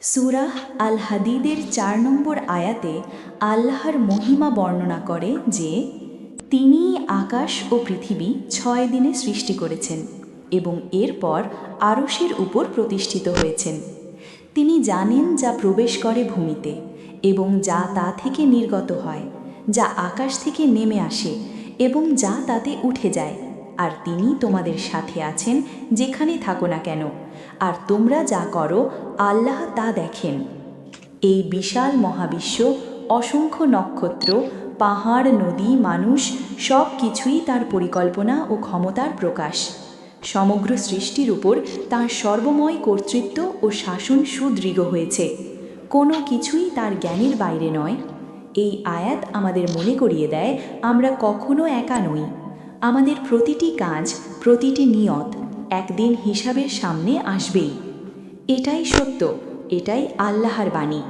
সূরাহ আল হাদিদের ৪ নম্বর আয়াতে আল্লাহর মহিমা বর্ণনা করে যে তিনিই আকাশ ও পৃথিবী ৬ দিনে সৃষ্টি করেছেন এবং এরপর আরশের উপর প্রতিষ্ঠিত হয়েছেন। তিনি জানেন যা প্রবেশ করে ভূমিতে এবং যা তা থেকে নির্গত হয়, যা আকাশ থেকে নেমে আসে এবং যা তাতে উঠে যায়। আর তিনি তোমাদের সাথে আছেন যেখানে থাকো না কেন, আর তোমরা যা করো আল্লাহ তা দেখেন। এই বিশাল মহাবিশ্ব, অসংখ্য নক্ষত্র, পাহাড়, নদী, মানুষ সব কিছুই তার পরিকল্পনা ও ক্ষমতার প্রকাশ। সমগ্র সৃষ্টির উপর তাঁর সর্বময় কর্তৃত্ব ও শাসন সুদৃঢ় হয়েছে। কোনো কিছুই তার জ্ঞানের বাইরে নয়। এই আয়াত আমাদের মনে করিয়ে দেয় আমরা কখনো একা নই। আমাদের প্রতিটি কাজ, প্রতিটি নিয়ত একদিন হিসাবের সামনে আসবেই। এটাই সত্য, এটাই আল্লাহর বাণী।